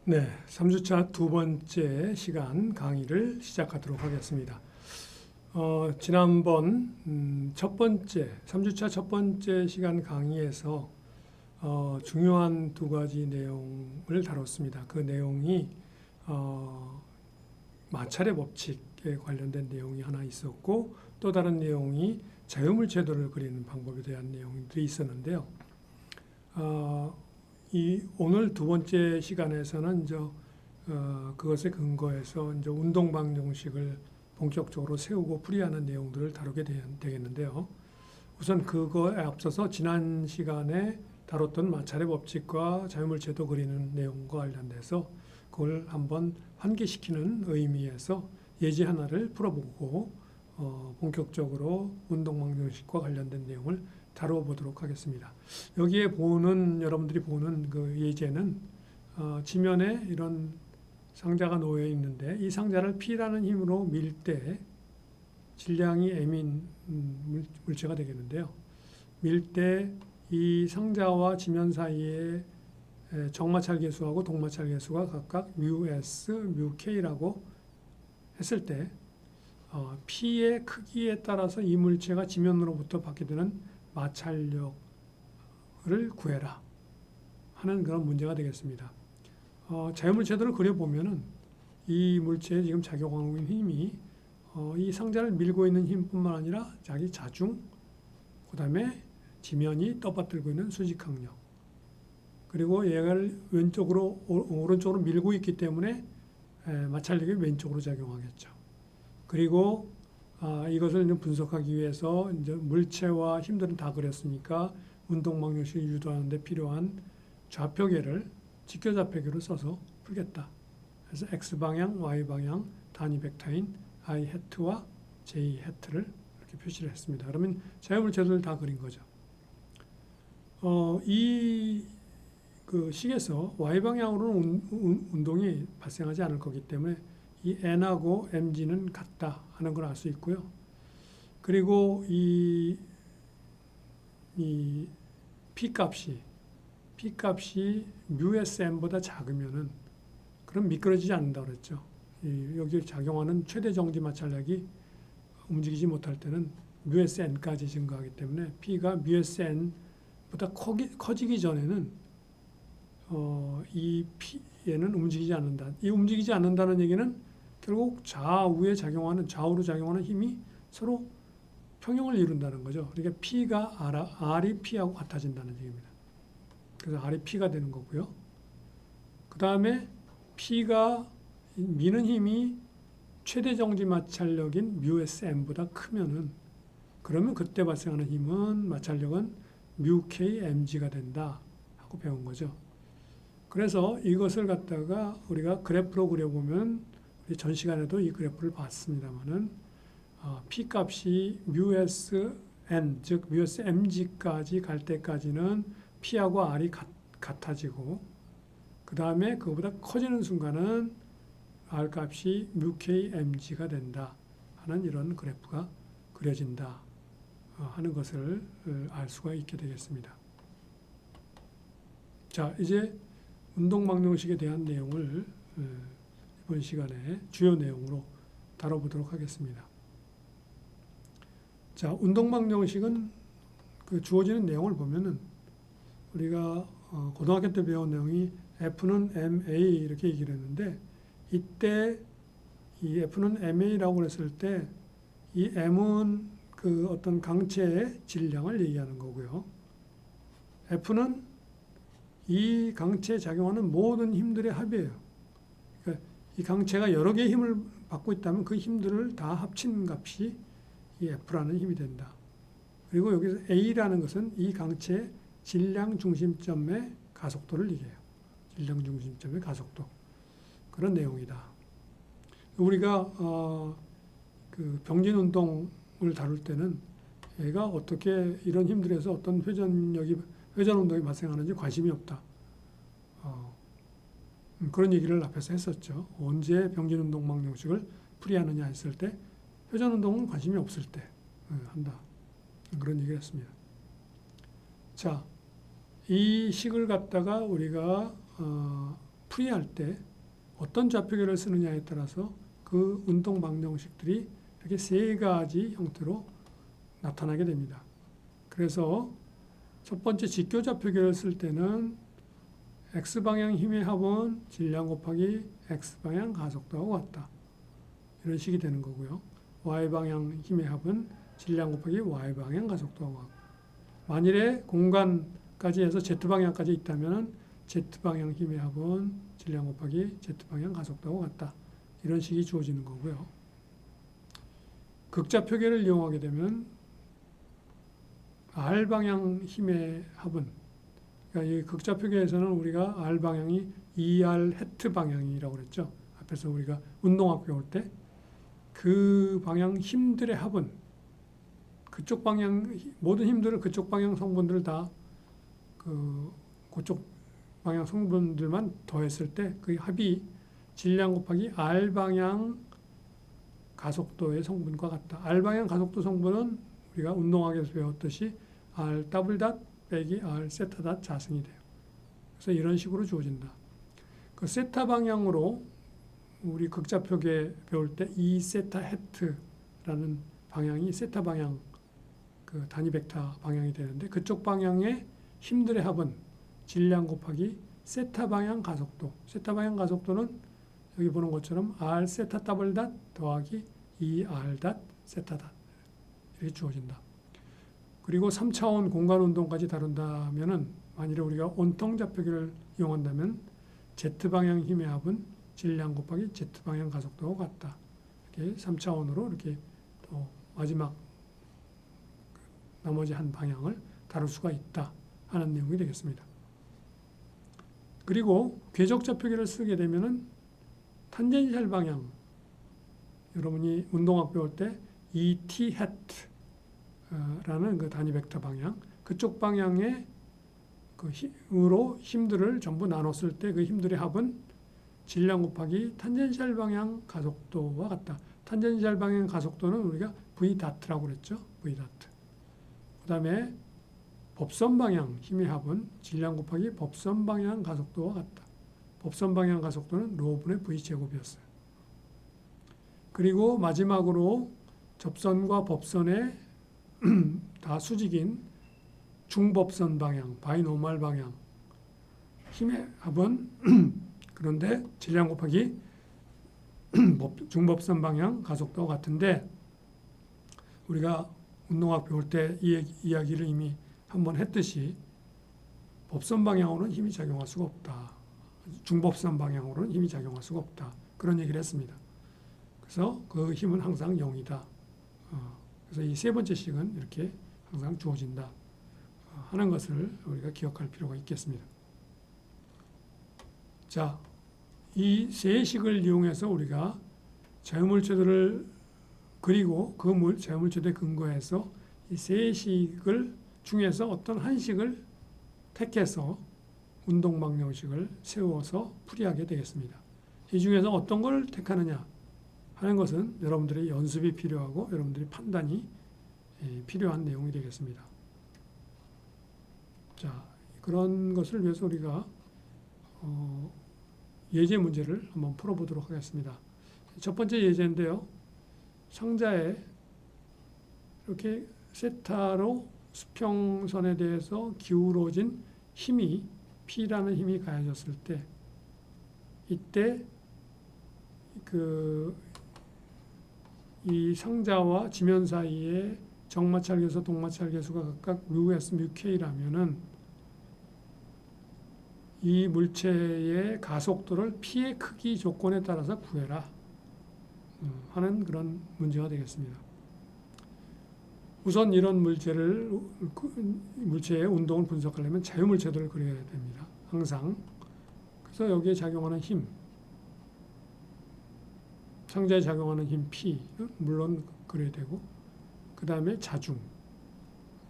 네, 3주차 두 번째 시간 강의를 시작하도록 하겠습니다. 지난번 3주차 첫 번째 시간 강의에서 중요한 두 가지 내용을 다뤘습니다. 그 내용이 마찰의 법칙에 관련된 내용이 하나 있었고, 또 다른 내용이 자유물 제도를 그리는 방법에 대한 내용들이 있었는데요. 오늘 두 번째 시간에서는 그것에 근거해서 운동 방정식을 본격적으로 세우고 풀이하는 내용들을 다루게 되겠는데요. 우선 그거에 앞서서 지난 시간에 다뤘던 마찰의 법칙과 자유물 제도 그리는 내용과 관련돼서 그걸 한번 환기시키는 의미에서 예제 하나를 풀어보고 본격적으로 운동 방정식과 관련된 내용을 다뤄보도록 하겠습니다. 여기에 여러분들이 보는 그 예제는 지면에 이런 상자가 놓여 있는데, 이 상자를 P라는 힘으로 밀 때 질량이 M인 물체가 되겠는데요. 밀 때 이 상자와 지면 사이에 정마찰 계수하고 동마찰 계수가 각각 μS, μK라고 했을 때 P의 크기에 따라서 이 물체가 지면으로부터 받게 되는 마찰력을 구해라 하는 그런 문제가 되겠습니다. 자유물 제도를 그려보면은 이 물체에 지금 작용하고 있는 힘이 이 상자를 밀고 있는 힘뿐만 아니라 자기 자중, 그 다음에 지면이 떠받들고 있는 수직항력, 그리고 얘를 오른쪽으로 밀고 있기 때문에 마찰력이 왼쪽으로 작용하겠죠. 그리고 이것을 분석하기 위해서 물체와 힘들은 다 그렸으니까 운동 방정식을 유도하는 데 필요한 좌표계를 직교좌표계로 써서 풀겠다. 그래서 X방향, Y방향 단위 벡터인 I 해트와 J 해트를 이렇게 표시를 했습니다. 그러면 자유물 제도를 다 그린 거죠. 그 식에서 Y방향으로는 운동이 발생하지 않을 거기 때문에 이 N하고 mg는 같다 하는 걸 알 수 있고요. 그리고 이 P값이 μSm보다 작으면은 그럼 미끄러지지 않는다 그랬죠. 여기 작용하는 최대 정지 마찰력이 움직이지 못할 때는 μSn까지 증가하기 때문에 P가 μSn보다 커지기 전에는 이 P에는 움직이지 않는다. 이 움직이지 않는다는 얘기는 결국 좌우로 작용하는 힘이 서로 평형을 이룬다는 거죠. 그러니까 P가 R이 P하고 같아진다는 얘기입니다. 그래서 R이 P가 되는 거고요. 그 다음에 P가 미는 힘이 최대 정지 마찰력인 μSm보다 크면은, 그러면 그때 발생하는 힘은 마찰력은 μKmg가 된다 하고 배운 거죠. 그래서 이것을 갖다가 우리가 그래프로 그려보면, 우리 전 시간에도 이 그래프를 봤습니다만은 P 값이 μSn, 즉 μSmg까지 갈 때까지는 P하고 R이 같아지고, 그 다음에 그거보다 커지는 순간은 R 값이 μKmg가 된다 하는 이런 그래프가 그려진다 하는 것을 알 수가 있게 되겠습니다. 자, 이제 운동 방정식에 대한 내용을 이번 시간에 주요 내용으로 다뤄보도록 하겠습니다. 자, 운동 방정식은 그 주어지는 내용을 보면은 우리가 고등학교 때 배운 내용이 F는 MA 이렇게 얘기를 했는데, 이때 이 F는 MA라고 그랬을 때 이 M은 그 어떤 강체의 질량을 얘기하는 거고요. F는 이 강체에 작용하는 모든 힘들의 합이에요. 그러니까 이 강체가 여러 개의 힘을 받고 있다면 그 힘들을 다 합친 값이 이 F라는 힘이 된다. 그리고 여기서 A라는 것은 이 강체의 질량 중심점의 가속도를 얘기해요. 질량 중심점의 가속도. 그런 내용이다. 우리가 그 병진 운동을 다룰 때는 얘가 어떻게 이런 힘들에서 어떤 회전 운동이 발생하는지 관심이 없다. 그런 얘기를 앞에서 했었죠. 언제 병진 운동 방정식을 풀이하느냐 했을 때 회전 운동은 관심이 없을 때 한다. 그런 얘기를 했습니다. 자, 이 식을 갖다가 우리가 풀이할 때 어떤 좌표계를 쓰느냐에 따라서 그 운동 방정식들이 이렇게 세 가지 형태로 나타나게 됩니다. 그래서 첫 번째 직교 좌표계를 쓸 때는 x방향 힘의 합은 질량 곱하기 x방향 가속도하고 같다. 이런 식이 되는 거고요. y방향 힘의 합은 질량 곱하기 y방향 가속도하고 같고, 만일에 공간까지 해서 z방향까지 있다면 z방향 힘의 합은 질량 곱하기 z방향 가속도하고 같다. 이런 식이 주어지는 거고요. 극좌표계를 이용하게 되면 R방향 힘의 합은, 그러니까 이 극좌표계에서는 우리가 R방향이 ER 해트 방향이라고 그랬죠. 앞에서 우리가 운동학 배울 때 그 방향 힘들의 합은 그쪽 방향 모든 힘들을 그쪽 방향 성분들 다 그쪽 방향 성분들만 더했을 때 그 합이 질량 곱하기 R방향 가속도의 성분과 같다. R방향 가속도 성분은 우리가 운동학에서 배웠듯이 R 더블 닷 빼기 R 세타 닷 자승이 돼요. 그래서 이런 식으로 주어진다. 그 세타 방향으로 우리 극좌표계 배울 때 E 세타 해트라는 방향이 세타 방향 그 단위 벡터 방향이 되는데, 그쪽 방향의 힘들의 합은 질량 곱하기 세타 방향 가속도. 세타 방향 가속도는 여기 보는 것처럼 R 세타 더블 닷 더하기 E R 닷 세타 닷 이렇게 주어진다. 그리고 3차원 공간 운동까지 다룬다면은, 만일에 우리가 온통 좌표계를 이용한다면 Z방향 힘의 합은 질량 곱하기 Z방향 가속도하고 같다. 이렇게 3차원으로 이렇게 또 마지막 나머지 한 방향을 다룰 수가 있다 하는 내용이 되겠습니다. 그리고 궤적 좌표계를 쓰게 되면은 탄젠셜 방향, 여러분이 운동학 배울 때 ET 해트라는 그 단위 벡터 방향, 그쪽 방향의 으로 힘들을 전부 나눴을 때 그 힘들의 합은 질량 곱하기 탄젠셜 방향 가속도와 같다. 탄젠셜 방향 가속도는 우리가 V 다트라고 그랬죠. V 다트. 그 다음에 법선 방향 힘의 합은 질량 곱하기 법선 방향 가속도와 같다. 법선 방향 가속도는 로분의 V 제곱이었어요. 그리고 마지막으로 접선과 법선의 다 수직인 중법선 방향, 바이노멀 방향 힘의 합은 그런데 질량 곱하기 중법선 방향 가속도와 같은데, 우리가 운동학 배울 때 이 이야기를 이미 한번 했듯이 법선 방향으로는 힘이 작용할 수가 없다. 중법선 방향으로는 힘이 작용할 수가 없다. 그런 얘기를 했습니다. 그래서 그 힘은 항상 0이다. 그래서 이 세 번째 식은 이렇게 항상 주어진다 하는 것을 우리가 기억할 필요가 있겠습니다. 자, 이 세 식을 이용해서 우리가 자유물체들을 그리고 그 자유물체들에 근거해서 이 세 식을 중에서 어떤 한 식을 택해서 운동방정식을 세워서 풀이하게 되겠습니다. 이 중에서 어떤 걸 택하느냐 하는 것은 여러분들의 연습이 필요하고 여러분들의 판단이 필요한 내용이 되겠습니다. 자, 그런 것을 위해서 우리가 예제 문제를 한번 풀어보도록 하겠습니다. 첫 번째 예제인데요. 상자에 이렇게 세타로 수평선에 대해서 기울어진 힘이 P라는 힘이 가해졌을 때, 이때 이 상자와 지면 사이에 정마찰 계수, 동마찰 계수가 각각 뮤S, 뮤K라면은 이 물체의 가속도를 P의 크기 조건에 따라서 구해라 하는 그런 문제가 되겠습니다. 우선 이런 물체의 운동을 분석하려면 자유물체들을 그려야 됩니다. 항상. 그래서 여기에 작용하는 힘, 상자에 작용하는 힘 P, 물론 그려야 되고, 그 다음에 자중,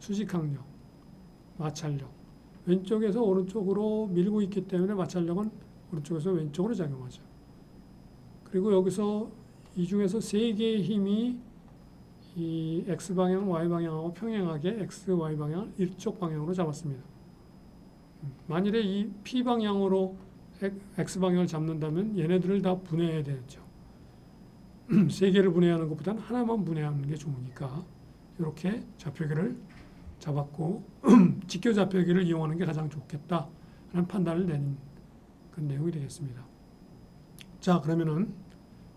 수직항력, 마찰력. 왼쪽에서 오른쪽으로 밀고 있기 때문에 마찰력은 오른쪽에서 왼쪽으로 작용하죠. 그리고 여기서 이 중에서 세 개의 힘이 이 X방향, Y방향하고 평행하게 X, Y방향을 일쪽 방향으로 잡았습니다. 만일에 이 P방향으로 x 방향을 잡는다면 얘네들을 다 분해해야 되죠. 세 개를 분해하는 것보다는 하나만 분해하는 게 좋으니까 이렇게 좌표계를 잡았고 직교 좌표계를 이용하는 게 가장 좋겠다 하는 판단을 내린 그 내용이 되겠습니다. 자, 그러면은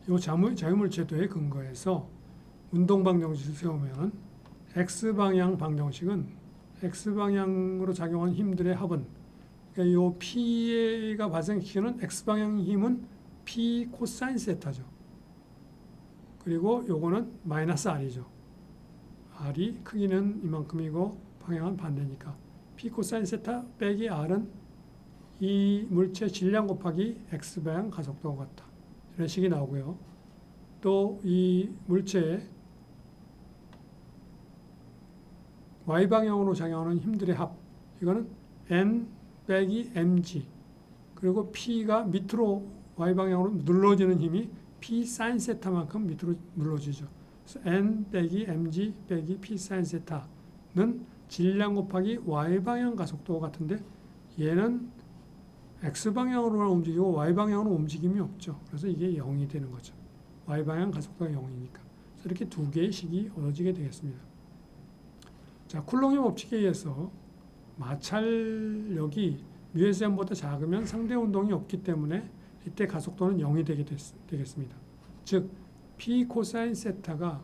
이 자유물체도의 근거에서 운동 방정식을 세우면 x 방향 방정식은 x 방향으로 작용한 힘들의 합은, 그러니까 이 P가 발생시키는 x 방향 힘은 P 코사인 세타죠. 그리고 요거는 마이너스 R이죠. R이 크기는 이만큼이고 방향은 반대니까 P 코사인 세타 빼기 R은 이 물체 질량 곱하기 x 방향 가속도와 같다. 이런 식이 나오고요. 또 이 물체의 y 방향으로 작용하는 힘들의 합, 이거는 n 빼기 mg, 그리고 p가 밑으로 y 방향으로 눌러지는 힘이 p 사인 세타만큼 밑으로 눌러지죠. 그래서 n 빼기 mg 빼기 p 사인 세타는 질량 곱하기 y 방향 가속도가 같은데 얘는 x 방향으로만 움직이고 y 방향으로 움직임이 없죠. 그래서 이게 0이 되는 거죠. y 방향 가속도가 0이니까. 그래서 이렇게 두 개의 식이 얻어지게 되겠습니다. 자, 쿨롱의 법칙에 의해서 마찰력이 μSm보다 작으면 상대 운동이 없기 때문에 이때 가속도는 0이 되겠습니다. 즉 P 코사인 세타가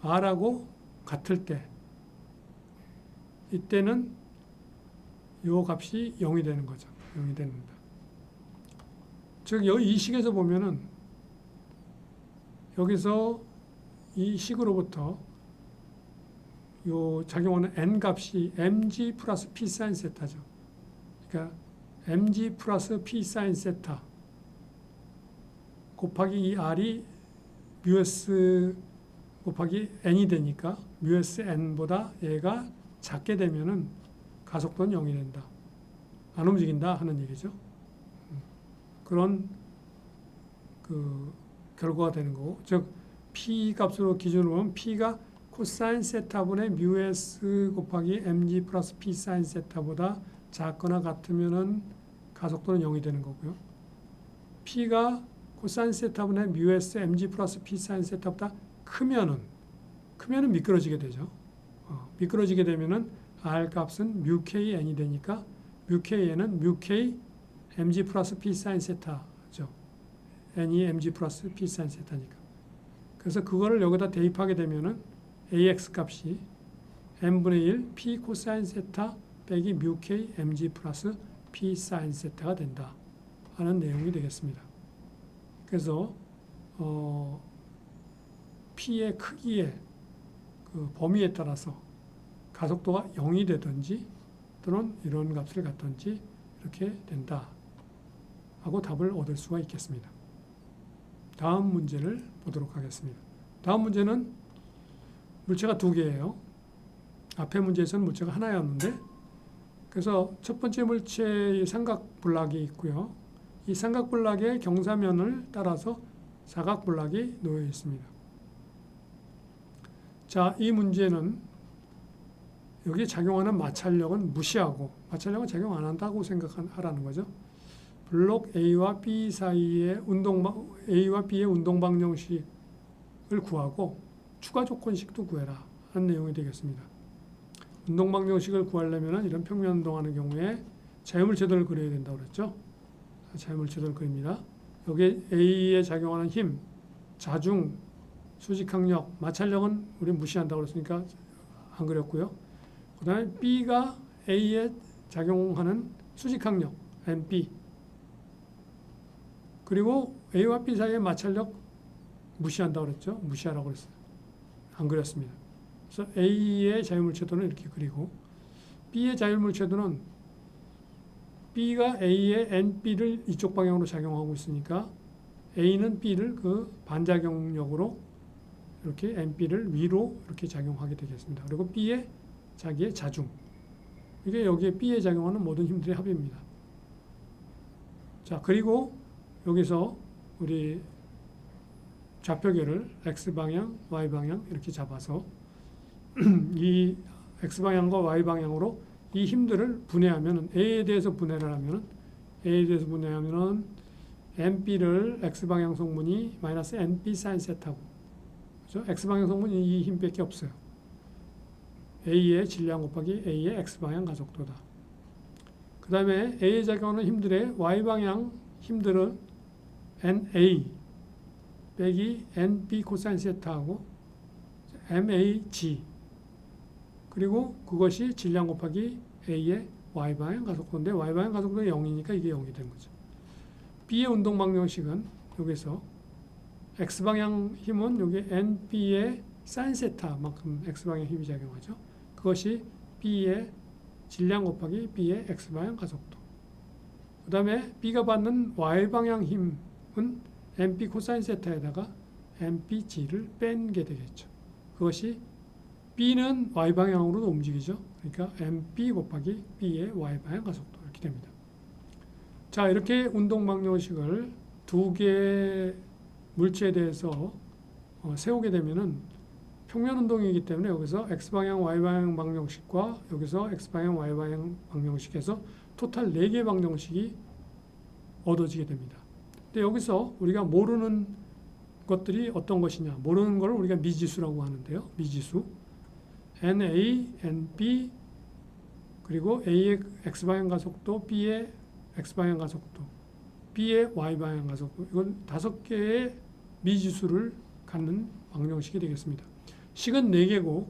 R하고 같을 때 이때는 이 값이 0이 되는 거죠. 0이 됩니다. 즉 이 식에서 보면은 여기서 이 식으로부터 요 작용하는 n 값이 mg 플러스 p 사인 세타죠. 그러니까 mg 플러스 p 사인 세타 곱하기 이 r이 µs 곱하기 n이 되니까 µs n보다 얘가 작게 되면은 가속도는 0이 된다. 안 움직인다 하는 얘기죠. 그런 그 결과가 되는 거고, 즉 p 값으로 기준으로 보면 p가 코사인 세타분의 µs 곱하기 mg 플러스 p 사인 세타보다 작거나 같으면은 가속도는 0이 되는 거고요. p가 코사인 세타분의 µs mg 플러스 p 사인 세타보다 크면은 미끄러지게 되죠. 미끄러지게 되면은 r 값은 µkn이 되니까 µkn은 µk mg 플러스 p 사인 세타죠. n이 mg 플러스 p 사인 세타니까. 그래서 그거를 여기다 대입하게 되면은 ax 값이 n분의 1 p 코사인 세타 빼기 µk mg 플러스 p 사인 세타가 된다 하는 내용이 되겠습니다. 그래서 p의 크기의 그 범위에 따라서 가속도가 0이 되든지 또는 이런 값을 갖든지 이렇게 된다 하고 답을 얻을 수가 있겠습니다. 다음 문제를 보도록 하겠습니다. 다음 문제는 물체가 두 개예요. 앞의 문제에서는 물체가 하나였는데, 그래서 첫 번째 물체의 삼각블락이 있고요. 이 삼각블락의 경사면을 따라서 사각블락이 놓여 있습니다. 자, 이 문제는 여기에 작용하는 마찰력은 무시하고, 마찰력은 작용 안 한다고 생각하라는 거죠. 블록 A와 B 사이의 A와 B의 운동 방정식을 구하고 추가 조건식도 구해라 하는 내용이 되겠습니다. 운동 방정식을 구하려면 이런 평면 운동하는 경우에 자유물체도를 그려야 된다고 그랬죠. 자유물체도를 그립니다. 여기에 A에 작용하는 힘, 자중, 수직항력, 마찰력은 우리 무시한다고 그랬으니까 안 그렸고요. 그 다음에 B가 A에 작용하는 수직항력, MP, 그리고 A와 B 사이의 마찰력 무시한다고 그랬죠. 무시하라고 그랬어요. 안 그렸습니다. 그래서 A의 자유물체도는 이렇게 그리고, B의 자유물체도는 B가 A의 NB를 이쪽 방향으로 작용하고 있으니까 A는 B를 그 반작용력으로 이렇게 NB를 위로 이렇게 작용하게 되겠습니다. 그리고 B의 자기의 자중, 이게 여기에 B에 작용하는 모든 힘들의 합입니다. 자, 그리고 여기서 우리 좌표계를 X방향, Y방향 이렇게 잡아서 이 X방향과 Y방향으로 이 힘들을 분해하면, A에 대해서 분해를 하면 A에 대해서 뭐냐면은 NP를 X방향 성분이 마이너스 NP 사인 세타고, 그렇죠? X방향 성분이 이 힘밖에 없어요. A의 질량 곱하기 A의 X방향 가속도다. 그 다음에 A에 작용하는 힘들의 Y방향 힘들은 NA 빼기 NP 코사인 세타하고 MAG, 그리고 그것이 질량 곱하기 A의 Y방향 가속도인데 Y방향 가속도가 0이니까 이게 0이 된 거죠. B의 운동 방정식은 여기서 X방향 힘은 여기 NP의 사인 세타만큼 X방향 힘이 작용하죠. 그것이 B의 질량 곱하기 B의 X방향 가속도. 그 다음에 B가 받는 Y방향 힘은 NP 코사인 세타에다가 NPG를 뺀 게 되겠죠. 그것이 B는 Y방향으로도 움직이죠. 그러니까 NP 곱하기 B의 Y방향 가속도 이렇게 됩니다. 자, 이렇게 운동 방정식을 두 개의 물체에 대해서 세우게 되면은 평면 운동이기 때문에 여기서 X방향 Y방향 방정식과 여기서 X방향 Y방향 방정식에서 토탈 4개 방정식이 얻어지게 됩니다. 근데 여기서 우리가 모르는 것들이 어떤 것이냐, 모르는 걸 우리가 미지수라고 하는데요. 미지수 NA, NB, 그리고 A의 X방향 가속도, B의 X방향 가속도, B의 Y방향 가속도, 이건 5개의 미지수를 갖는 방정식이 되겠습니다. 식은 4개고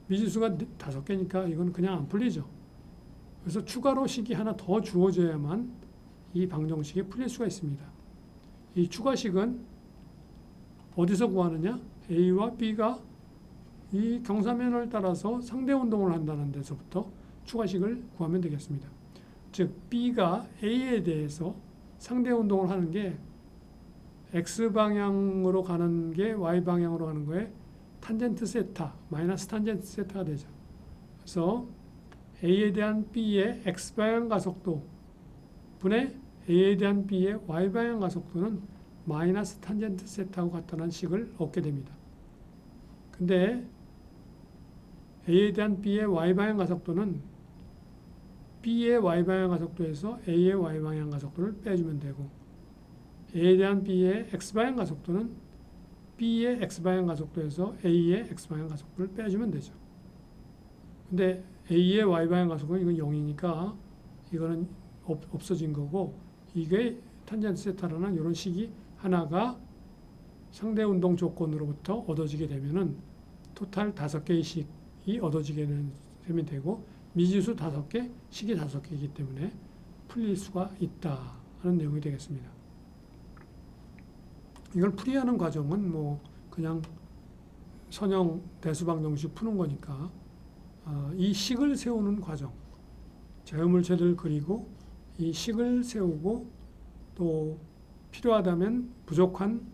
미지수가 5개니까 이건 그냥 안 풀리죠. 그래서 추가로 식이 하나 더 주어져야만 이 방정식이 풀릴 수가 있습니다. 이 추가식은 어디서 구하느냐? A와 B가 이 경사면을 따라서 상대 운동을 한다는 데서부터 추가식을 구하면 되겠습니다. 즉 B가 A에 대해서 상대 운동을 하는 게 X방향으로 가는 게 Y방향으로 가는 거에 탄젠트 세타, 마이너스 탄젠트 세타가 되죠. 그래서 A에 대한 B의 X방향 가속도 분의 A에 대한 B의 Y방향 가속도는 마이너스 탄젠트 세타하고 같다는 식을 얻게 됩니다. 근데 A에 대한 B의 Y방향 가속도는 B의 Y방향 가속도에서 A의 Y방향 가속도를 빼주면 되고, A에 대한 B의 X방향 가속도는 B의 X방향 가속도에서 A의 X방향 가속도를 빼주면 되죠. 근데 A의 Y방향 가속도는 이건 0이니까 이거는 없어진 거고, 이게 탄젠트 세타라는 이런 식이 하나가 상대 운동 조건으로부터 얻어지게 되면은 토탈 5개의 식이 얻어지게 되면 되고, 미지수 5개, 식이 5개이기 때문에 풀릴 수가 있다 하는 내용이 되겠습니다. 이걸 풀이하는 과정은 뭐 그냥 선형 대수방정식 푸는 거니까 이 식을 세우는 과정, 자유물체를 그리고 이 식을 세우고 또 필요하다면 부족한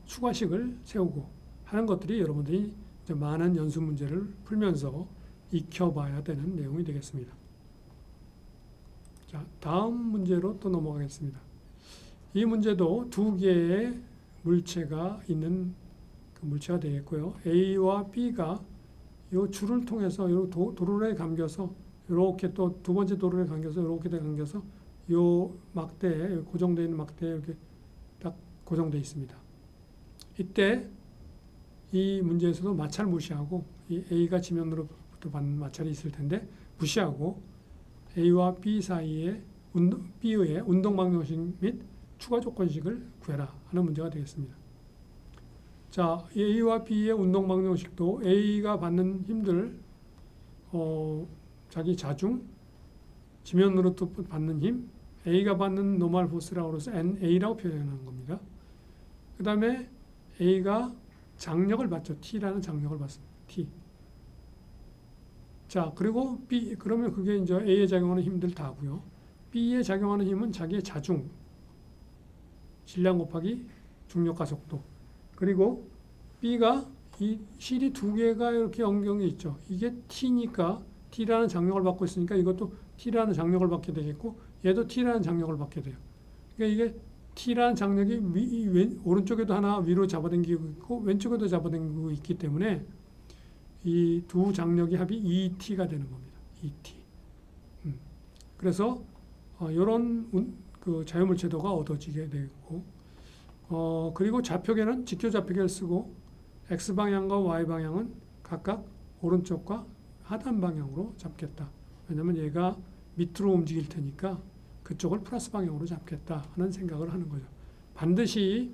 추가식을 세우고 하는 것들이 여러분들이 이제 많은 연수 문제를 풀면서 익혀봐야 되는 내용이 되겠습니다. 자, 다음 문제로 또 넘어가겠습니다. 이 문제도 2개의 물체가 있는 그 물체가 되겠고요. A와 B가 이 줄을 통해서 이 도로에 감겨서 이렇게 또 두 번째 도로에 감겨서 이렇게 감겨서 이 막대에 고정되어 있는 막대에 이렇게 딱 고정되어 있습니다. 이때 이 문제에서도 마찰 무시하고 이 A가 지면으로부터 받는 마찰이 있을 텐데 무시하고 A와 B 사이에 B의 운동 방정식 및 추가 조건식을 구해라 하는 문제가 되겠습니다. 자, A와 B의 운동 방정식도 A가 받는 힘들, 자기 자중, 지면으로부터 받는 힘, A가 받는 노멀 포스라고 해서 NA라고 표현하는 겁니다. 그 다음에 A가 장력을 받죠. T라는 장력을 받습니다. T. 자, 그리고 B, 그러면 그게 이제 A에 작용하는 힘들 다고요. B에 작용하는 힘은 자기의 자중, 질량 곱하기 중력 가속도. 그리고 B가 이 실이 2개가 이렇게 연결이 있죠. 이게 T니까 T라는 장력을 받고 있으니까 이것도 T라는 장력을 받게 되겠고, 얘도 T라는 장력을 받게 돼요. 그러니까 이게 T라는 장력이 오른쪽에도 하나 위로 잡아당기고 있고 왼쪽에도 잡아당기고 있기 때문에 이 두 장력의 합이 ET가 되는 겁니다. ET. 그래서 이런 그 자유물체도가 얻어지게 되고 그리고 좌표계는 직교 좌표계를 쓰고 X방향과 Y방향은 각각 오른쪽과 하단 방향으로 잡겠다. 왜냐하면 얘가 밑으로 움직일 테니까 그쪽을 플러스 방향으로 잡겠다 하는 생각을 하는 거죠. 반드시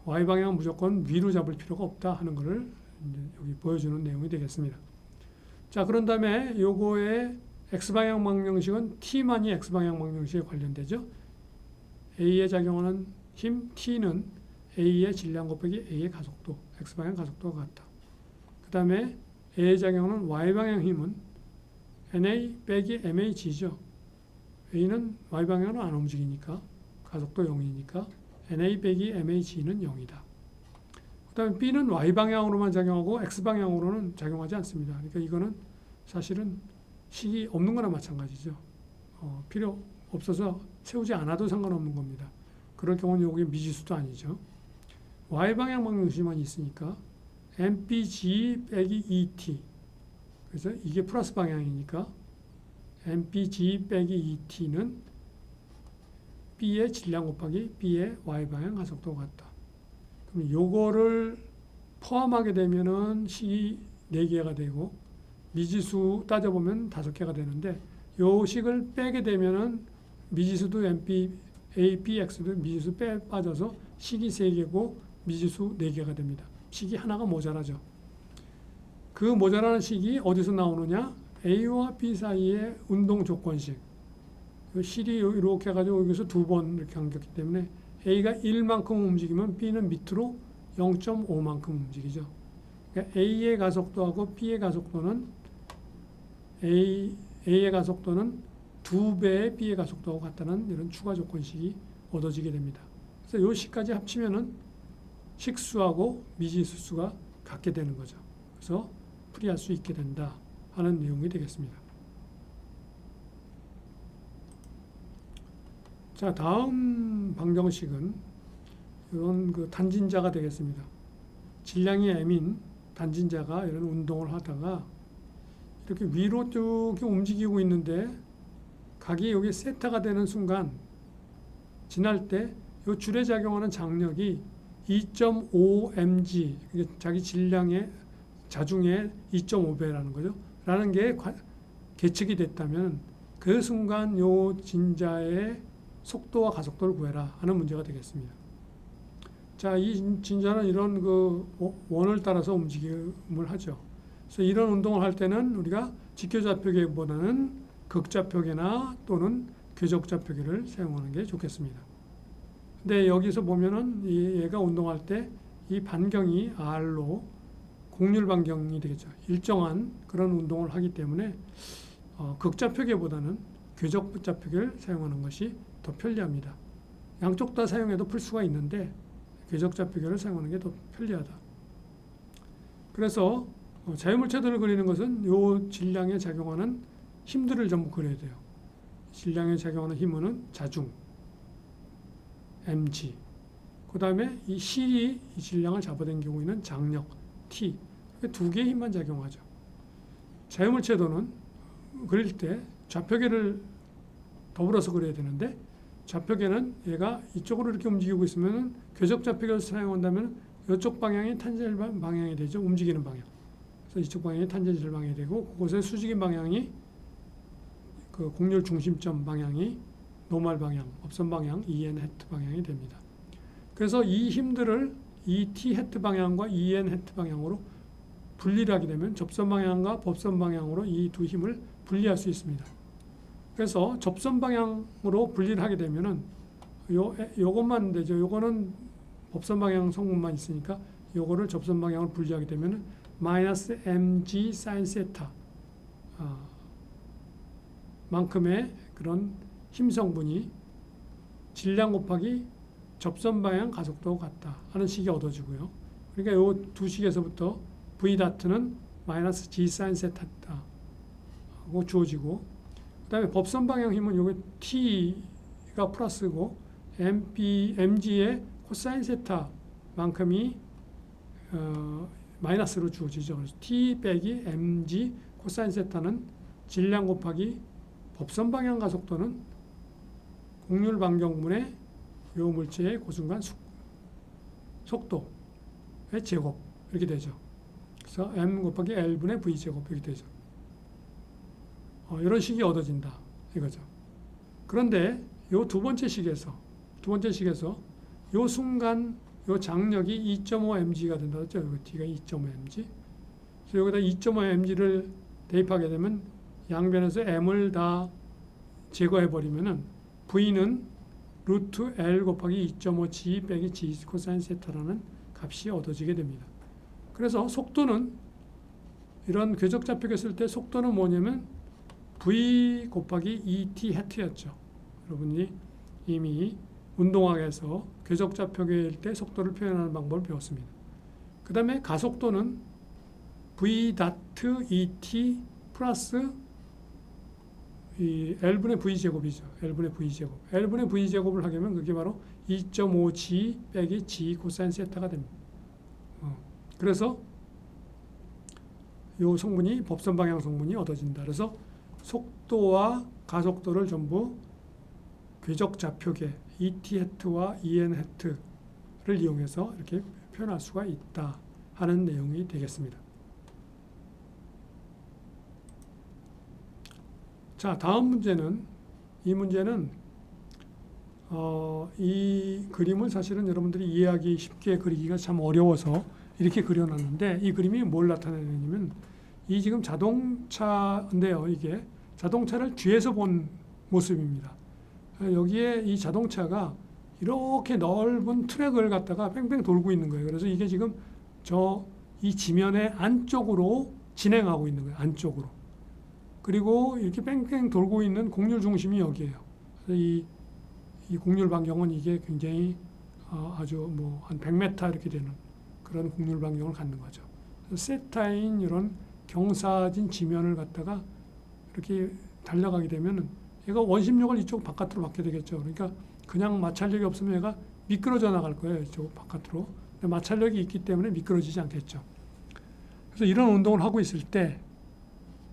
Y방향은 무조건 위로 잡을 필요가 없다 하는 것을 여기 보여주는 내용이 되겠습니다. 자, 그런 다음에 요거의 X방향 방정식은 T만이 X방향 방정식에 관련되죠. A에 작용하는 힘 T는 A의 질량 곱하기 A의 가속도, X방향 가속도가 같다. 그 다음에 A에 작용하는 Y방향 힘은 NA 빼기 MH죠. A는 Y방향으로 안 움직이니까 가속도 0이니까 NA 빼기 MH는 0이다. 그 다음에 B는 Y방향으로만 작용하고 X방향으로는 작용하지 않습니다. 그러니까 이거는 사실은 식이 없는 거나 마찬가지죠. 필요 없어서 세우지 않아도 상관없는 겁니다. 그럴 경우는 여기 미지수도 아니죠. Y방향 방정식만 있으니까 MPG 빼기 ET, 그래서 이게 플러스 방향이니까 MPG 빼기 ET는 B의 질량 곱하기 B의 Y방향 가속도가 같다. 그럼 요거를 포함하게 되면은 식이 4개가 되고 미지수 따져보면 5개가 되는데 요 식을 빼게 되면은 미지수도 MP, APX도 미지수 빠져서 식이 3개고 미지수 4개가 됩니다. 식이 하나가 모자라죠. 그 모자라는 식이 어디서 나오느냐? A와 B 사이의 운동 조건식. 실이 이렇게 해가지고 여기서 2번 이렇게 감겼기 때문에 A가 1만큼 움직이면 B는 밑으로 0.5만큼 움직이죠. 그러니까 A의 가속도하고 B의 가속도는 A의 가속도는 2배의 B의 가속도하고 같다는 이런 추가 조건식이 얻어지게 됩니다. 그래서 이 식까지 합치면은 식수하고 미지수수가 같게 되는 거죠. 그래서 풀이할 수 있게 된다 하는 내용이 되겠습니다. 자, 다음 방정식은 이런 그 단진자가 되겠습니다. 질량이 M인 단진자가 이런 운동을 하다가 이렇게 위로 쭉 움직이고 있는데 각이 여기 세타가 되는 순간 지날 때 이 줄에 작용하는 장력이 2.5mg, 자기 질량의 자중의 2.5배라는 거죠. 라는 게 계측이 됐다면 그 순간 요 진자의 속도와 가속도를 구해라 하는 문제가 되겠습니다. 자, 이 진자는 이런 그 원을 따라서 움직임을 하죠. 그래서 이런 운동을 할 때는 우리가 직교좌표계보다는 극좌표계나 또는 궤적좌표계를 사용하는 게 좋겠습니다. 근데 여기서 보면은 얘가 운동할 때 이 반경이 R로 곡률 반경이 되겠죠. 일정한 그런 운동을 하기 때문에 극좌표계보다는 궤적좌표계를 사용하는 것이 더 편리합니다. 양쪽 다 사용해도 풀 수가 있는데 궤적좌표계를 사용하는 게 더 편리하다. 그래서 자유물체들을 그리는 것은 요 질량에 작용하는 힘들을 전부 그려야 돼요. 질량에 작용하는 힘은 자중, mg. 그 다음에 이 실이 이 질량을 잡아당기고 있는 장력, t. 2개의 힘만 작용하죠. 자유물체도는 그릴 때 좌표계를 더불어서 그려야 되는데 좌표계는 얘가 이쪽으로 이렇게 움직이고 있으면 궤적 좌표계를 사용한다면 이쪽 방향이 탄젠 방향이 되죠. 움직이는 방향. 그래서 이쪽 방향이 탄젠셜 방향이 되고 그곳의 수직인 방향이 그 곡률 중심점 방향이 노멀 방향, 업선 방향, EN 헤트 방향이 됩니다. 그래서 이 힘들을 ET 헤트 방향과 EN 헤트 방향으로 분리를 하게 되면 접선 방향과 법선 방향으로 이 두 힘을 분리할 수 있습니다. 그래서 접선 방향으로 분리를 하게 되면은 요것만 되죠. 요거는 법선 방향 성분만 있으니까 요거를 접선 방향으로 분리하게 되면은 마이너스 mg 사인 세타 만큼의 그런 힘 성분이 질량 곱하기 접선 방향 가속도가 같다 하는 식이 얻어지고요. 그러니까 요 두 식에서부터 v 다트는 마이너스 g 사인 세타하고 주어지고 그다음에 법선 방향 힘은 요게 t가 플러스고 mg의 코사인 세타만큼이 마이너스로 주어지죠. 그래서 t 빼기 mg 코사인 세타는 질량 곱하기 법선 방향 가속도는 곡률 반경분의 요 물체의 고순간 속도의 제곱 이렇게 되죠. 그래서 m 곱하기 l분의 v 제곱 이렇게 되죠. 이런 식이 얻어진다 이거죠. 그런데 요 두 번째 식에서 요 순간 요 장력이 2.5mg가 된다 그랬죠. 요 t가 2.5mg. 그래서 여기다 2.5mg를 대입하게 되면 양변에서 m을 다 제거해 버리면은 v는 루트 l 곱하기 2.5g 빼기 g 코사인 세타라는 값이 얻어지게 됩니다. 그래서 속도는 이런 궤적 좌표계 쓸 때 속도는 뭐냐면 v 곱하기 2t 해트였죠. 여러분이 이미 운동학에서 궤적 좌표계일 때 속도를 표현하는 방법을 배웠습니다. 그 다음에 가속도는 v 다트 2t 플러스 이 L분의 V 제곱이죠. L분의 V 제곱. L분의 V 제곱을 하게 되면 그게 바로 2.5G 빼기 G 코사인 세타가 됩니다. 그래서 이 성분이 법선 방향 성분이 얻어진다. 그래서 속도와 가속도를 전부 궤적 좌표계 ET 해트와 EN 해트를 이용해서 이렇게 표현할 수가 있다 하는 내용이 되겠습니다. 자, 다음 문제는 이 문제는 이 그림을 사실은 여러분들이 이해하기 쉽게 그리기가 참 어려워서 이렇게 그려놨는데 이 그림이 뭘 나타내냐면 이 지금 자동차인데요. 이게 자동차를 뒤에서 본 모습입니다. 여기에 이 자동차가 이렇게 넓은 트랙을 갖다가 뺑뺑 돌고 있는 거예요. 그래서 이게 지금 이 지면의 안쪽으로 진행하고 있는 거예요. 안쪽으로. 그리고 이렇게 뺑뺑 돌고 있는 곡률 중심이 여기에요. 그래서 이 곡률 반경은 이게 굉장히 아주 뭐 한 100m 이렇게 되는 그런 곡률 반경을 갖는 거죠. 세타인 이런 경사진 지면을 갖다가 이렇게 달려가게 되면은 얘가 원심력을 이쪽 바깥으로 받게 되겠죠. 그러니까 그냥 마찰력이 없으면 얘가 미끄러져 나갈 거예요. 이쪽 바깥으로. 근데 마찰력이 있기 때문에 미끄러지지 않겠죠. 그래서 이런 운동을 하고 있을 때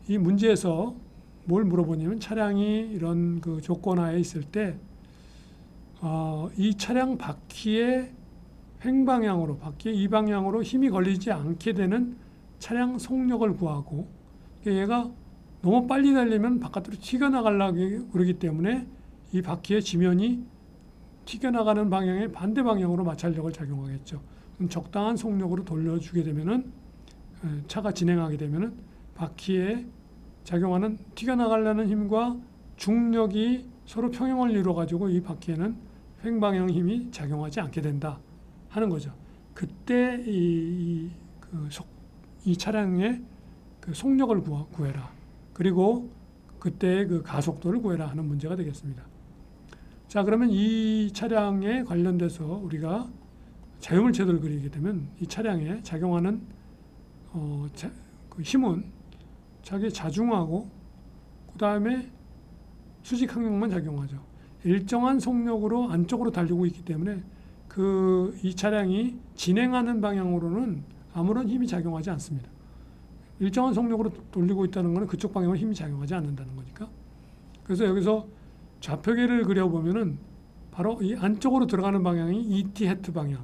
이 문제에서 뭘 물어보냐면 차량이 이런 그 조건하에 있을 때 이 차량 바퀴의 횡방향으로 바퀴의 이 방향으로 힘이 걸리지 않게 되는 차량 속력을 구하고 얘가 너무 빨리 달리면 바깥으로 튀겨나가려고 그러기 때문에 이 바퀴의 지면이 튀겨나가는 방향의 반대 방향으로 마찰력을 작용하겠죠. 그럼 적당한 속력으로 돌려주게 되면은 차가 진행하게 되면은 바퀴에 작용하는 튀겨나가려는 힘과 중력이 서로 평형을 이루어 가지고 이 바퀴에는 횡방향 힘이 작용하지 않게 된다 하는 거죠. 그때 이 차량의 그 속력을 구해라. 그리고 그때의 그 가속도를 구해라 하는 문제가 되겠습니다. 자, 그러면 이 차량에 관련돼서 우리가 자유물체도를 그리게 되면 이 차량에 작용하는 그 힘은 자기 자중하고 그 다음에 수직 항력만 작용하죠. 일정한 속력으로 안쪽으로 달리고 있기 때문에 이 차량이 진행하는 방향으로는 아무런 힘이 작용하지 않습니다. 일정한 속력으로 돌리고 있다는 것은 그쪽 방향으로 힘이 작용하지 않는다는 거니까. 그래서 여기서 좌표계를 그려보면은 바로 이 안쪽으로 들어가는 방향이 ET 해트 방향,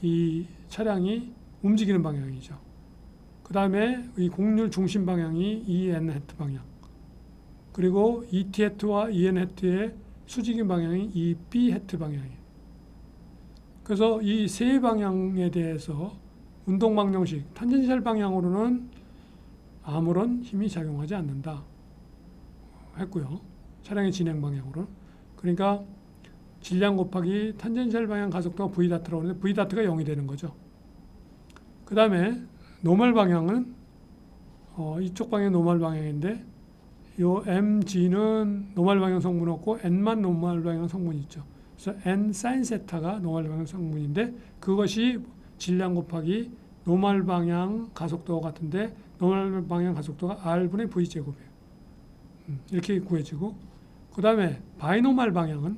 이 차량이 움직이는 방향이죠. 그 다음에 이 곡률 중심 방향이 EN 해트 방향, 그리고 ET 해트와 EN 해트의 수직인 방향이 EB 해트 방향이에요. 그래서 이 세 방향에 대해서 운동 방정식, 탄젠셜 방향으로는 아무런 힘이 작용하지 않는다 했고요. 차량의 진행 방향으로는. 그러니까 질량 곱하기 탄젠셜 방향 가속도가 V 다트라고 하는데 V 다트가 0이 되는 거죠. 그 다음에 노멀 방향은 이쪽 방향이 노멀 방향인데 요 mg는 노멀 방향 성분 없고 n만 노멀 방향 성분이 있죠. 그래서 n 사인 세타가 노멀 방향 성분인데 그것이 질량 곱하기 노멀 방향 가속도가 같은데 노멀 방향 가속도가 r분의 v 제곱이에요. 이렇게 구해지고 그 다음에 바이노멀 방향은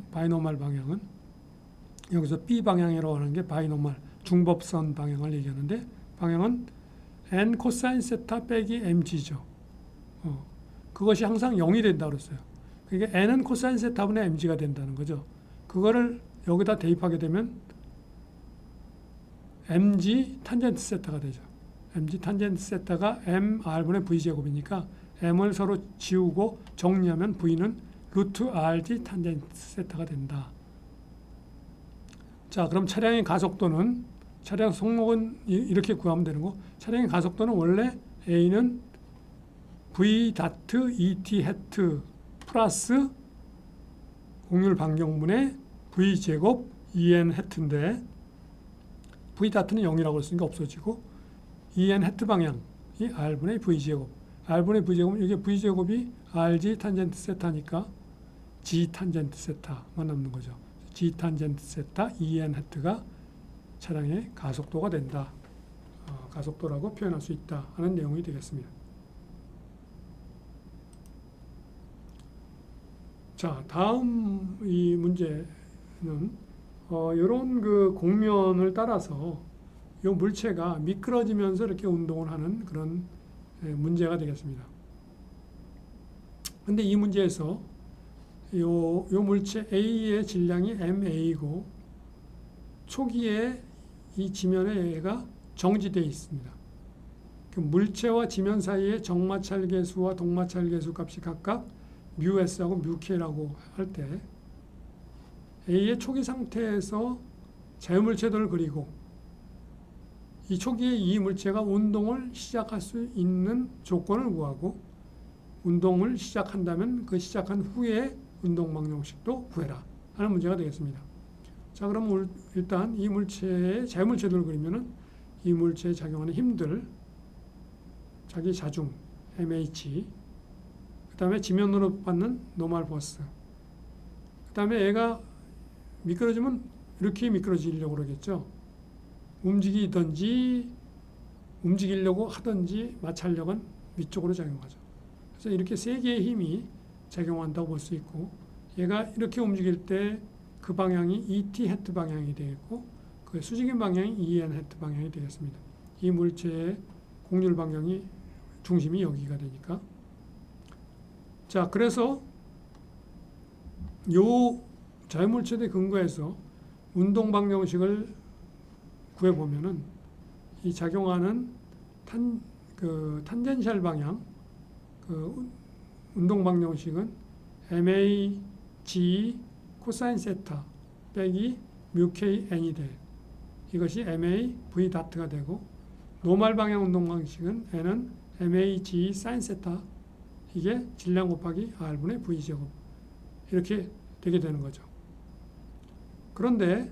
여기서 b 방향이라고 하는 게 바이노멀 중법선 방향을 얘기하는데 방향은 n 코사인 세타 빼기 mg죠. 그것이 항상 0이 된다 그랬어요. 그러니까 n은 코사인 세타분의 mg가 된다는 거죠. 그거를 여기다 대입하게 되면 mg 탄젠트 세타가 되죠. mg 탄젠트 세타가 mr분의 v제곱이니까 m을 서로 지우고 정리하면 v는 루트 rg 탄젠트 세타가 된다. 자, 그럼 차량의 가속도는, 차량 속력은 이렇게 구하면 되는 거. 차량의 가속도는 원래 a는 v 다트 et 해트 플러스 곡률 반경분의 v 제곱 en 해트인데, v 다트는 0이라고 했으니까 없어지고, en 해트 방향이 r분의 v 제곱, r분의 v 제곱은 이게 v 제곱이 rg 탄젠트 세타니까 g 탄젠트 세타만 남는 거죠. g 탄젠트 세타 en 해트가 차량의 가속도가 된다. 가속도라고 표현할 수 있다 하는 내용이 되겠습니다. 자, 다음 이 문제는 이런 그 곡면을 따라서 이 물체가 미끄러지면서 이렇게 운동을 하는 그런 문제가 되겠습니다. 근데 이 문제에서 요 물체 A의 질량이 MA고 초기에 이 지면에 얘가 정지되어 있습니다. 그 물체와 지면 사이의 정마찰 계수와 동마찰 계수 값이 각각 μs하고 μk라고 할 때 A의 초기 상태에서 자유물체도를 그리고 이 초기에 이 물체가 운동을 시작할 수 있는 조건을 구하고 운동을 시작한다면 그 시작한 후에 운동 방정식도 구해라 하는 문제가 되겠습니다. 자, 그럼 일단 이 물체의 자유물체도를 그리면은 이 물체에 작용하는 힘들, 자기 자중 mh, 그 다음에 지면으로 받는 노멀 포스, 그 다음에 얘가 미끄러지면 이렇게 미끄러지려고 그러겠죠. 움직이려고 하든지 마찰력은 위쪽으로 작용하죠. 그래서 이렇게 세 개의 힘이 작용한다고 볼 수 있고, 얘가 이렇게 움직일 때 그 방향이 et 해트 방향이 되겠고, 그 수직인 방향이 en 해트 방향이 되겠습니다. 이 물체의 곡률 방향이 중심이 여기가 되니까. 자, 그래서 요 자유물체대 근거에서 운동 방정식을 구해보면은 이 작용하는 탄젠셜 방향, 그 운동 방정식은 MAG 코사인 세타 빼기 μk n이 돼. 이것이 MA V 다트가 되고, 노멀 방향 운동 방식은 n은 MAG 사인 세타, 이게 질량 곱하기 r분의 V 제곱, 이렇게 되게 되는 거죠. 그런데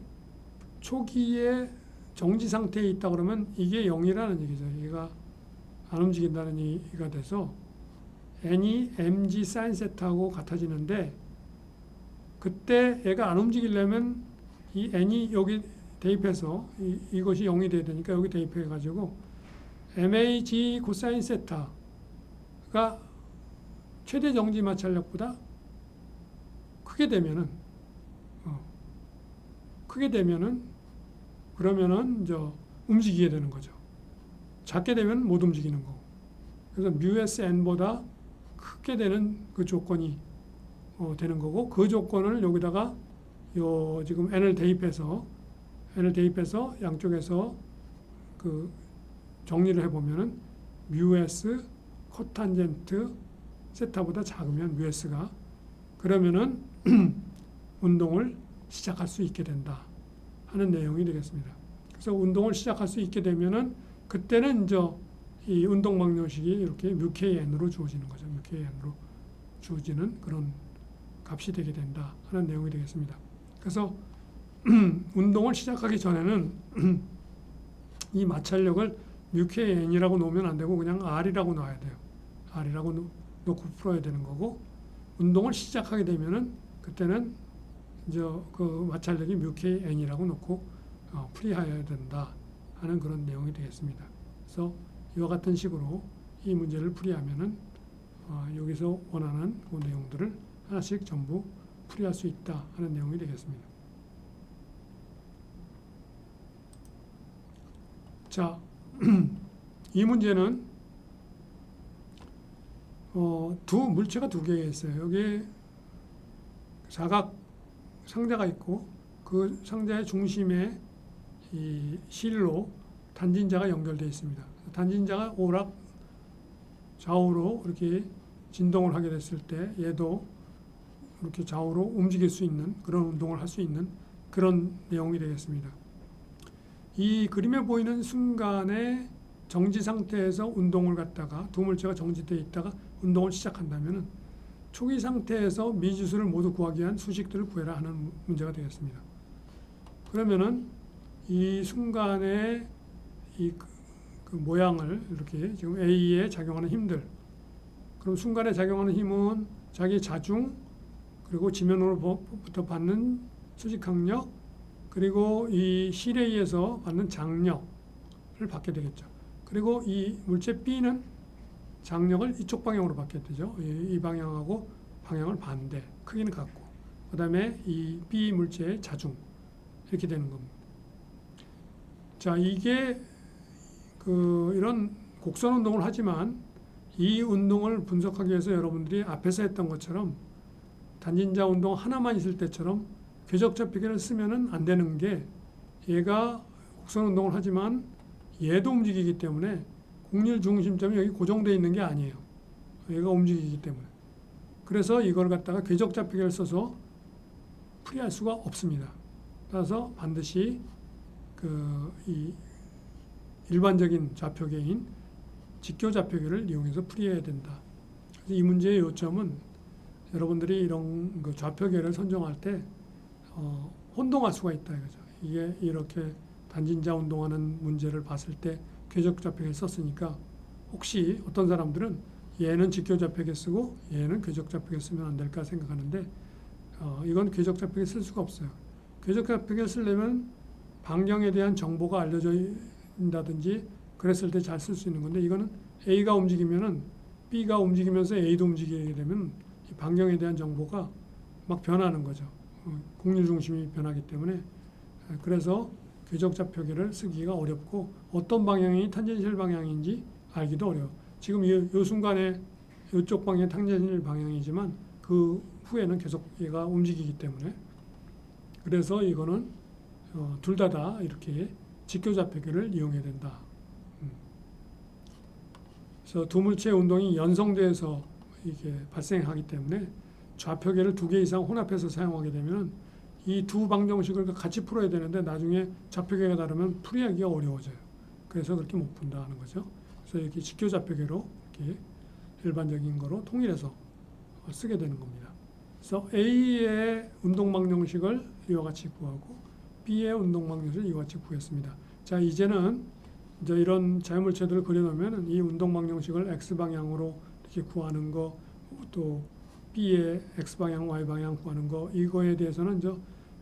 초기에 정지 상태에 있다 그러면 이게 0이라는 얘기죠. 얘가 안 움직인다는 얘기가 돼서 n이 mg 사인 세타하고 같아지는데, 그때 얘가 안 움직이려면 이 n이 여기 대입해서 이것이 0이 돼야 되니까 여기 대입해 가지고 mag 코사인 세타가 최대 정지 마찰력보다 크게 되면은 그러면은 움직이게 되는 거죠. 작게 되면 못 움직이는 거고. 그래서 μs n보다 크게 되는 그 조건이 되는 거고, 그 조건을 여기다가 지금 n을 대입해서 양쪽에서 그 정리를 해보면은 μs 코탄젠트 세타보다 작으면 μs가, 그러면은 운동을 시작할 수 있게 된다 하는 내용이 되겠습니다. 그래서 운동을 시작할 수 있게 되면은 그때는 이 운동 방정식이 이렇게 μkn으로 주어지는 거죠. μkn으로 주어지는 그런 값이 되게 된다 하는 내용이 되겠습니다. 그래서 운동을 시작하기 전에는 이 마찰력을 μkn이라고 놓으면 안 되고 그냥 r이라고 놔야 돼요. r이라고 놓고 풀어야 되는 거고, 운동을 시작하게 되면은 그때는 그 마찰력이 μkn이라고 놓고 풀이해야 된다 하는 그런 내용이 되겠습니다. 그래서 이와 같은 식으로 이 문제를 풀이하면은 여기서 원하는 그 내용들을 하나씩 전부 풀이할 수 있다 하는 내용이 되겠습니다. 자, 이 문제는 물체가 두 개가 있어요. 여기 사각 상자가 있고 그 상자의 중심에 이 실로 단진자가 연결되어 있습니다. 단진자가 오락 좌우로 이렇게 진동을 하게 됐을 때 얘도 이렇게 좌우로 움직일 수 있는 그런 운동을 할 수 있는 그런 내용이 되겠습니다. 이 그림에 보이는 순간에 정지 상태에서 운동을 갖다가 두 물체가 정지되어 있다가 운동을 시작한다면 초기 상태에서 미지수를 모두 구하기 위한 수식들을 구해라 하는 문제가 되겠습니다. 그러면은 이 순간에 그 모양을 이렇게 지금 A에 작용하는 힘들, 그럼 순간에 작용하는 힘은 자기 자중, 그리고 지면으로부터 받는 수직 항력, 그리고 이 실에 의해서 받는 장력을 받게 되겠죠. 그리고 이 물체 B는 장력을 이쪽 방향으로 받게 되죠. 이 방향하고 방향을 반대, 크기는 같고, 그 다음에 이 B 물체의 자중 이렇게 되는 겁니다. 자, 이게 이런 곡선 운동을 하지만 이 운동을 분석하기 위해서 여러분들이 앞에서 했던 것처럼 단진자 운동 하나만 있을 때처럼 궤적좌표계를 쓰면은 안 되는 게 얘가 곡선 운동을 하지만 얘도 움직이기 때문에 곡률 중심점이 여기 고정되어 있는 게 아니에요. 얘가 움직이기 때문에. 그래서 이걸 갖다가 궤적좌표계를 써서 풀이할 수가 없습니다. 따라서 반드시 이 일반적인 좌표계인 직교좌표계를 이용해서 풀이해야 된다. 그래서 이 문제의 요점은 여러분들이 이런 좌표계를 선정할 때 혼동할 수가 있다 이거죠. 이게 이렇게 단진자 운동하는 문제를 봤을 때 궤적좌표계 썼으니까 혹시 어떤 사람들은 얘는 직교좌표계 쓰고 얘는 궤적좌표계 쓰면 안 될까 생각하는데 이건 궤적좌표계 쓸 수가 없어요. 궤적좌표계 쓰려면 반경에 대한 정보가 알려져 있다든지 그랬을 때 잘 쓸 수 있는 건데 이거는 A가 움직이면은 B가 움직이면서 A도 움직이게 되면 이 반경에 대한 정보가 막 변하는 거죠. 곡률 중심이 변하기 때문에 그래서 궤적좌표계를 쓰기가 어렵고 어떤 방향이 탄젠실 방향인지 알기도 어려워. 지금 이 순간에 이쪽 방향이 탄젠실 방향이지만 그 후에는 계속 얘가 움직이기 때문에 그래서 이거는 둘 다 이렇게 직교좌표계를 이용해야 된다. 그래서 두 물체의 운동이 연성돼서 이게 발생하기 때문에 좌표계를 2개 이상 혼합해서 사용하게 되면 이 두 방정식을 같이 풀어야 되는데 나중에 좌표계가 다르면 풀이하기가 어려워져요. 그래서 그렇게 못 푼다 하는 거죠. 그래서 이렇게 직교좌표계로 이렇게 일반적인 거로 통일해서 쓰게 되는 겁니다. 그래서 A의 운동방정식을 이와 같이 구하고 B의 운동방정식을 이와 같이 구했습니다. 자, 이제는 이제 이런 자유물체들을 그려놓으면 이 운동방정식을 X방향으로 이렇게 구하는 거, 또 B의 X방향, Y방향 구하는 거, 이거에 대해서는 이제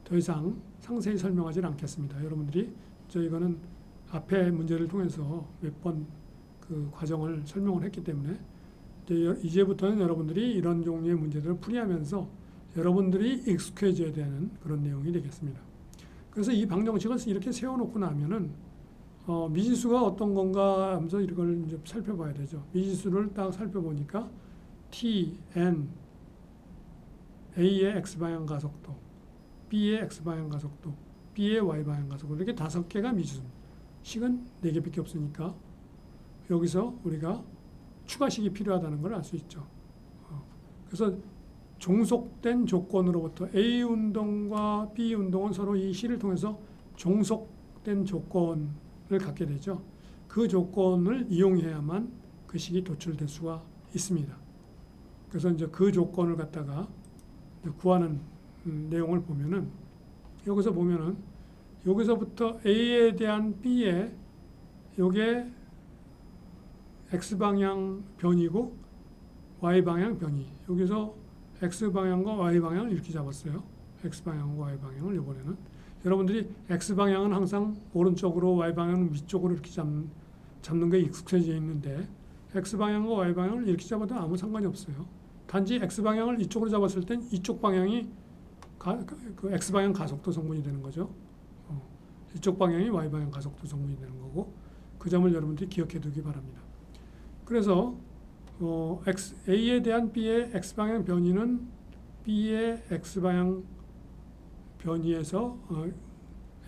더 이상 상세히 설명하지 않겠습니다. 여러분들이 이거는 앞에 문제를 통해서 몇 번 그 과정을 설명을 했기 때문에 이제부터는 여러분들이 이런 종류의 문제들을 풀이하면서 여러분들이 익숙해져야 되는 그런 내용이 되겠습니다. 그래서 이 방정식을 이렇게 세워놓고 나면은 미지수가 어떤 건가 하면서 이걸 이제 살펴봐야 되죠. 미지수를 딱 살펴보니까 T, N, A의 X방향 가속도, B의 X방향 가속도, B의 Y방향 가속도 이렇게 5개가 미지수입니다. 식은 4개밖에 없으니까 여기서 우리가 추가식이 필요하다는 걸 알 수 있죠. 그래서 종속된 조건으로부터 A 운동과 B 운동은 서로 이 실을 통해서 종속된 조건을 갖게 되죠. 그 조건을 이용해야만 그 식이 도출될 수가 있습니다. 그래서 이제 그 조건을 갖다가 구하는 내용을 보면은 여기서 보면은 여기서부터 A에 대한 B에 요게 X방향 변이고 Y방향 변이. 여기서 X방향과 Y방향을 이렇게 잡았어요. X방향과 Y방향을 이번에는. 여러분들이 X방향은 항상 오른쪽으로 Y방향은 위쪽으로 이렇게 잡는 게 익숙해져 있는데 X방향과 Y방향을 이렇게 잡아도 아무 상관이 없어요. 단지 X방향을 이쪽으로 잡았을 땐 이쪽 방향이 그 X방향 가속도 성분이 되는 거죠. 이쪽 방향이 Y방향 가속도 성분이 되는 거고 그 점을 여러분들이 기억해 두기 바랍니다. 그래서 A에 대한 B의 X방향 변이는 B의 x방향 변이에서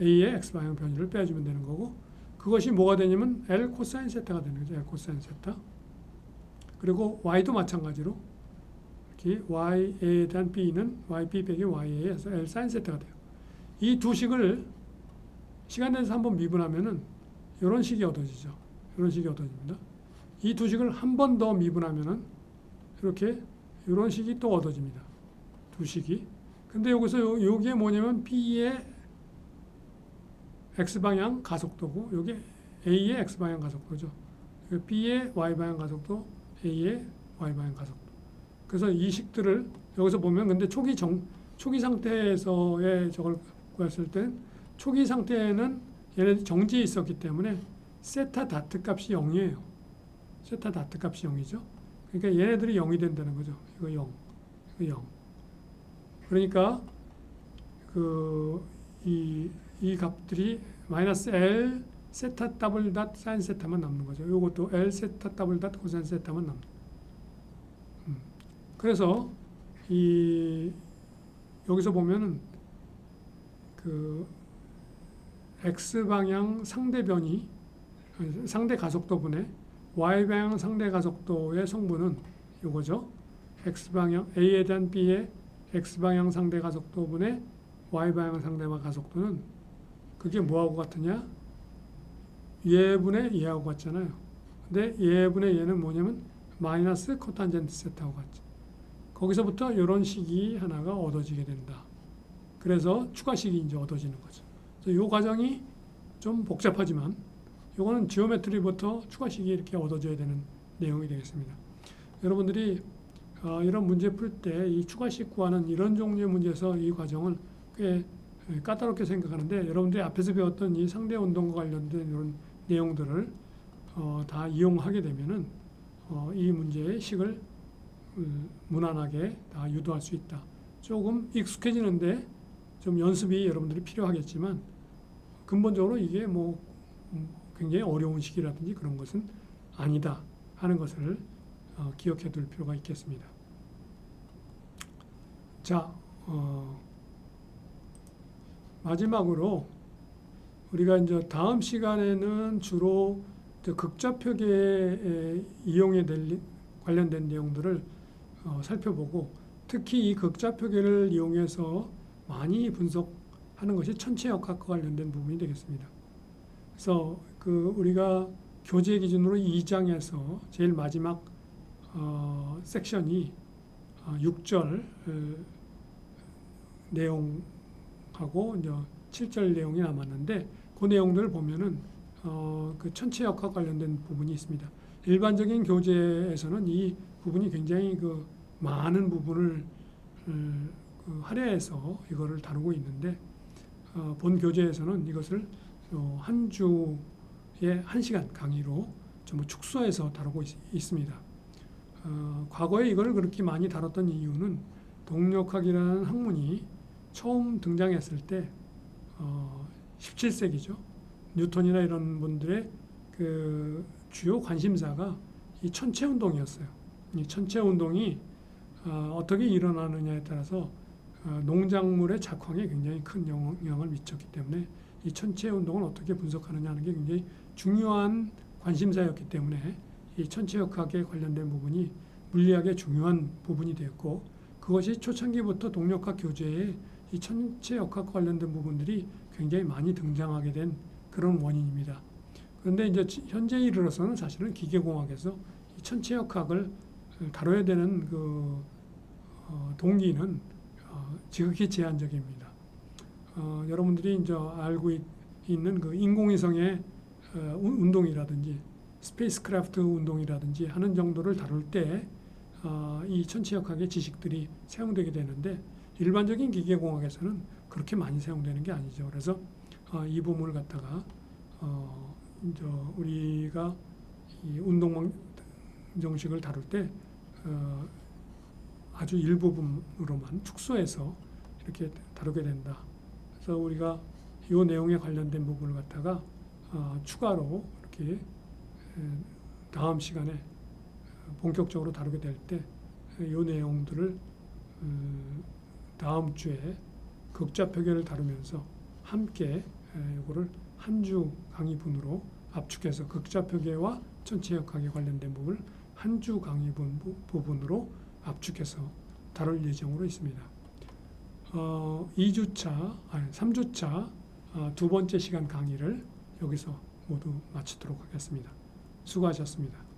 A의 x방향 변이를 빼주면 되는 거고, 그것이 뭐가 되냐면 L 코사인 세타가 되는 거죠. L 코사인 세타. 그리고 Y도 마찬가지로 이렇게 YA에 대한 B는 YB 빼기 YA에서 L 사인 세타가 돼요. 이 두 식을 시간 내에서 한번 미분하면은 이런 식이 얻어지죠. 이런 식이 얻어집니다. 이 두 식을 한 번 더 미분하면은 이렇게 이런 식이 또 얻어집니다. 두 식이. 근데 여기서 요게 뭐냐면 B의 x방향 가속도고, 요게 A의 x방향 가속도죠. B의 y방향 가속도, A의 y방향 가속도. 그래서 이 식들을 여기서 보면, 근데 초기 상태에서의 저걸 구했을 때, 초기 상태에는 얘네들이 정지에 있었기 때문에 세타 다트 값이 0이에요. 세타 다트 값이 0이죠. 그러니까 얘네들이 0이 된다는 거죠. 이거 0, 이거 0. 그러니까 이 값들이 마이너스 L 세타 더블 닷 사인 세타만 남는 거죠. 이것도 L 세타 더블 닷 코사인 세타만 남는. 그래서 여기서 보면은 그 x 방향 상대 변이, 상대 가속도분의 y 방향 상대 가속도의 성분은 이거죠. x 방향 A에 대한 B의 x 방향 상대 가속도분의 y 방향 상대 가속도는 그게 뭐하고 같으냐? 얘분의 얘하고 같잖아요. 근데 얘분의 얘는 뭐냐면 마이너스 코탄젠트 세타하고 같죠. 거기서부터 이런 식이 하나가 얻어지게 된다. 그래서 추가식이 이제 얻어지는 거죠. 이 과정이 좀 복잡하지만 이거는 지오메트리부터 추가식이 이렇게 얻어져야 되는 내용이 되겠습니다. 여러분들이 이런 문제 풀 때 이 추가식 구하는 이런 종류의 문제에서 이 과정을 꽤 까다롭게 생각하는데, 여러분들이 앞에서 배웠던 이 상대 운동과 관련된 이런 내용들을 다 이용하게 되면은 이 문제의 식을 무난하게 다 유도할 수 있다. 조금 익숙해지는데 좀 연습이 여러분들이 필요하겠지만, 근본적으로 이게 뭐 굉장히 어려운 식이라든지 그런 것은 아니다 하는 것을 기억해 둘 필요가 있겠습니다. 자, 마지막으로 우리가 이제 다음 시간에는 주로 극좌표계에 이용에 관련된 내용들을 살펴보고, 특히 이 극좌표계를 이용해서 많이 분석하는 것이 천체역학과 관련된 부분이 되겠습니다. 그래서 우리가 교재 기준으로 2장에서 제일 마지막 섹션이 6절 내용하고 이제 7절 내용이 남았는데, 그 내용들을 보면은 그 천체역학 관련된 부분이 있습니다. 일반적인 교재에서는 이 부분이 굉장히 많은 부분을 할애해서 이거를 다루고 있는데, 본 교재에서는 이것을 한 주에 1시간 강의로 전부 축소해서 다루고 있습니다. 과거에 이걸 그렇게 많이 다뤘던 이유는 동력학이라는 학문이 처음 등장했을 때 17세기죠. 뉴턴이나 이런 분들의 그 주요 관심사가 이 천체 운동이었어요. 이 천체 운동이 어떻게 일어나느냐에 따라서 농작물의 작황에 굉장히 큰 영향을 미쳤기 때문에 이 천체 운동을 어떻게 분석하느냐 하는 게 굉장히 중요한 관심사였기 때문에 이 천체역학에 관련된 부분이 물리학의 중요한 부분이 되었고, 그것이 초창기부터 동력학 교재에 이 천체역학과 관련된 부분들이 굉장히 많이 등장하게 된 그런 원인입니다. 그런데 이제 현재 이르러서는 사실은 기계공학에서 이 천체역학을 다뤄야 되는 동기는 지극히 제한적입니다. 여러분들이 이제 알고 있는 인공위성의 운동이라든지 스페이스크래프트 운동이라든지 하는 정도를 다룰 때 이 천체역학의 지식들이 사용되게 되는데, 일반적인 기계공학에서는 그렇게 많이 사용되는 게 아니죠. 그래서 이 부분을 갖다가 이제 우리가 이 운동 정식을 다룰 때 아주 일부분으로만 축소해서 이렇게 다루게 된다. 그래서 우리가 이 내용에 관련된 부분을 갖다가 추가로 이렇게 다음 시간에 본격적으로 다루게 될 때 이 내용들을 다음 주에 극좌 표계를 다루면서 함께 이거를 한 주 강의분으로 압축해서 극좌 표계와 전체 역학에 관련된 부분을 한 주 강의 부분으로 압축해서 다룰 예정으로 있습니다. 3주차 두 번째 시간 강의를 여기서 모두 마치도록 하겠습니다. 수고하셨습니다.